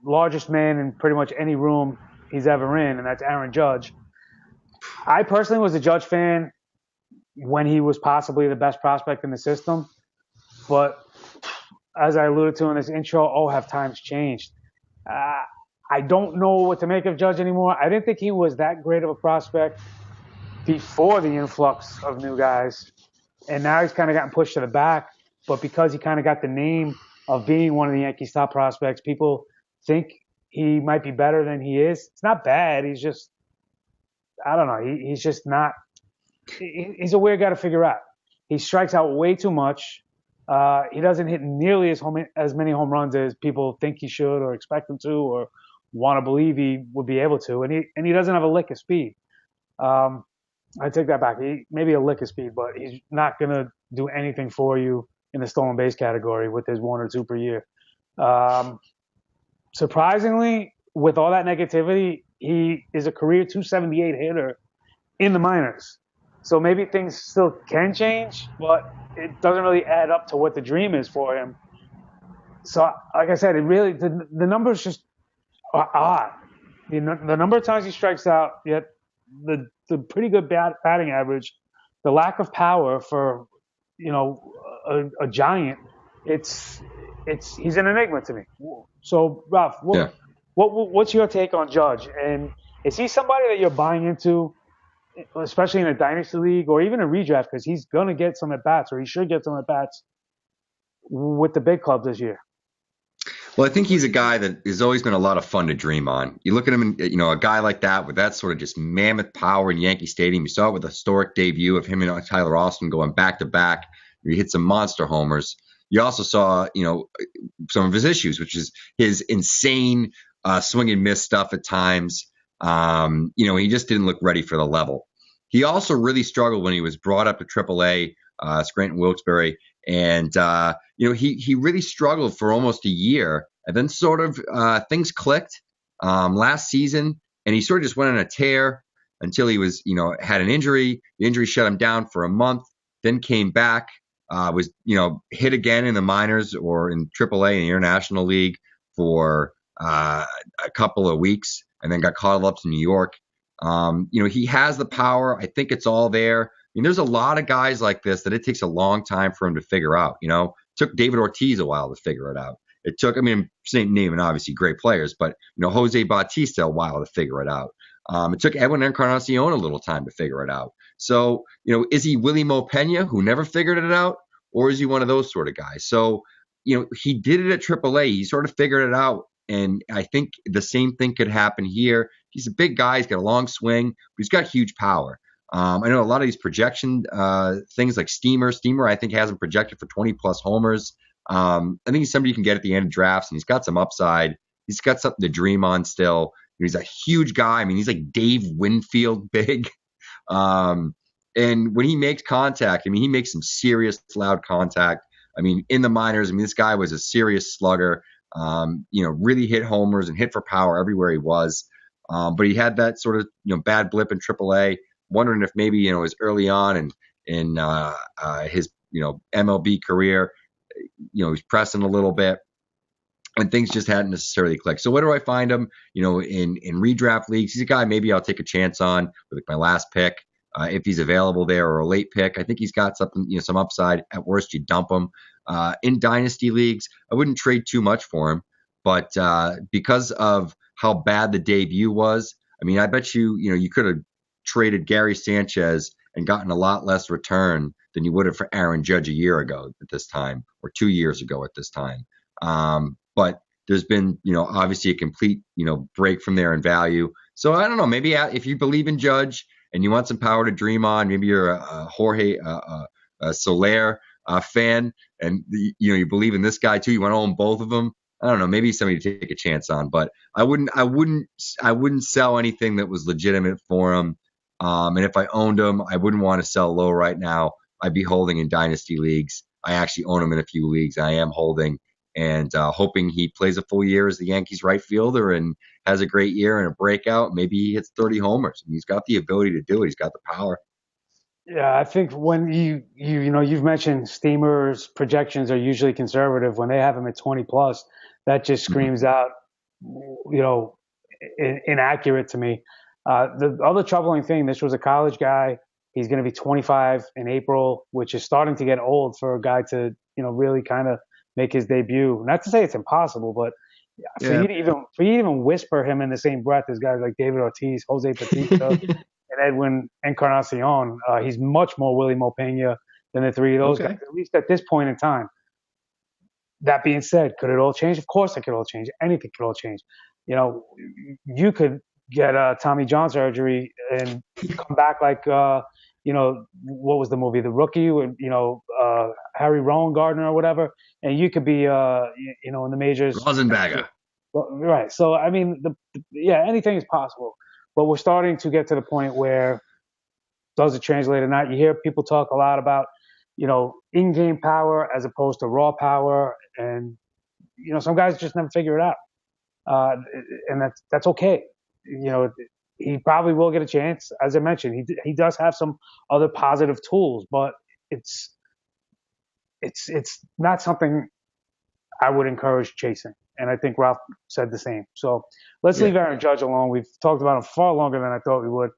largest man in pretty much any room he's ever in, and that's Aaron Judge. I personally was a Judge fan when he was possibly the best prospect in the system, but as I alluded to in this intro, have times changed. Uh, I don't know what to make of Judge anymore. I didn't think he was that great of a prospect before the influx of new guys, and now he's kind of gotten pushed to the back. But because he kind of got the name of being one of the Yankees' top prospects, people think he might be better than he is. It's not bad. He's just, I don't know. He's just not. He's a weird guy to figure out. He strikes out way too much. He doesn't hit nearly as many home runs as people think he should or expect him to or want to believe he would be able to. And he doesn't have a lick of speed. I take that back. Maybe a lick of speed, but he's not going to do anything for you in the stolen base category with his 1 or 2 per year. Surprisingly, with all that negativity, he is a career 278 hitter in the minors. So maybe things still can change, but it doesn't really add up to what the dream is for him. So, like I said, the numbers just are odd. The number of times he strikes out, yet the pretty good batting average, the lack of power for a giant, he's an enigma to me. So, Ralph, what's your take on Judge? And is he somebody that you're buying into, especially in a dynasty league or even a redraft, because he's going to get some at-bats, or he should get some at-bats with the big club this year? Well, I think he's a guy that has always been a lot of fun to dream on. You look at him, and, a guy like that with that sort of just mammoth power in Yankee Stadium. You saw it with a historic debut of him and Tyler Austin going back-to-back. He hit some monster homers. You also saw, some of his issues, which is his insane swing and miss stuff at times. He just didn't look ready for the level. He also really struggled when he was brought up to AAA, Scranton Wilkes-Barre, and he really struggled for almost a year, and then sort of things clicked last season, and he sort of just went on a tear until he was had an injury. The injury shut him down for a month, then came back, was hit again in the minors or in AAA in the International League for a couple of weeks, and then got called up to New York. He has the power. I think it's all there. There's a lot of guys like this that it takes a long time for him to figure out. It took David Ortiz a while to figure it out. It took, same name and obviously great players, but, Jose Bautista a while to figure it out. It took Edwin Encarnacion a little time to figure it out. So, is he Willie Mo Pena, who never figured it out, or is he one of those sort of guys? So, he did it at AAA. He sort of figured it out. And I think the same thing could happen here. He's a big guy. He's got a long swing, but he's got huge power. I know a lot of these projection things like Steamer, I think has him projected for 20-plus homers. I think he's somebody you can get at the end of drafts, and he's got some upside. He's got something to dream on still. He's a huge guy. He's like Dave Winfield big. And when he makes contact, he makes some serious loud contact. In the minors, this guy was a serious slugger. Really hit homers and hit for power everywhere he was. But he had that sort of, bad blip in AAA. Wondering if maybe, it was early on in his, MLB career, he's pressing a little bit and things just hadn't necessarily clicked. So where do I find him? In redraft leagues, he's a guy maybe I'll take a chance on with my last pick. If he's available there, or a late pick. I think he's got something, some upside. At worst, you dump him. In dynasty leagues, I wouldn't trade too much for him, but because of how bad the debut was, I bet you could have traded Gary Sanchez and gotten a lot less return than you would have for Aaron Judge a year ago at this time, or 2 years ago at this time. But there's been, obviously a complete, break from there in value. So I don't know, maybe if you believe in Judge and you want some power to dream on, maybe you're a Jorge Soler fan, and you believe in this guy too. You want to own both of them. I don't know, maybe somebody to take a chance on, but I wouldn't sell anything that was legitimate for him. And if I owned him, I wouldn't want to sell low right now. I'd be holding in dynasty leagues. I actually own him in a few leagues. I am holding and hoping he plays a full year as the Yankees right fielder and has a great year and a breakout. Maybe he hits 30 homers. He's got the ability to do it. He's got the power. Yeah, I think when you've mentioned Steamer's projections are usually conservative. When they have him at 20 plus, that just screams out you know, inaccurate to me. The other troubling thing, this was a college guy. He's going to be 25 in April, which is starting to get old for a guy to, really kind of make his debut. Not to say it's impossible, but Yeah. for you to even whisper him in the same breath as guys like David Ortiz, Jose Batista, and Edwin Encarnacion, he's much more Willie Mopena than the three of those Okay. guys, at least at this point in time. That being said, could it all change? Of course it could all change. Anything could all change. You could get a Tommy John surgery and come back like, what was the movie, The Rookie, with, Harry Rowan Gardner or whatever, and you could be, in the majors. Rosenbagger. Right. So, I mean, yeah, anything is possible. But we're starting to get to the point where, does it translate or not? You hear people talk a lot about, in-game power as opposed to raw power, and some guys just never figure it out, and that's okay. He probably will get a chance. As I mentioned, he does have some other positive tools, but it's not something I would encourage chasing. And I think Ralph said the same. So let's leave Aaron Judge alone. We've talked about him far longer than I thought we would.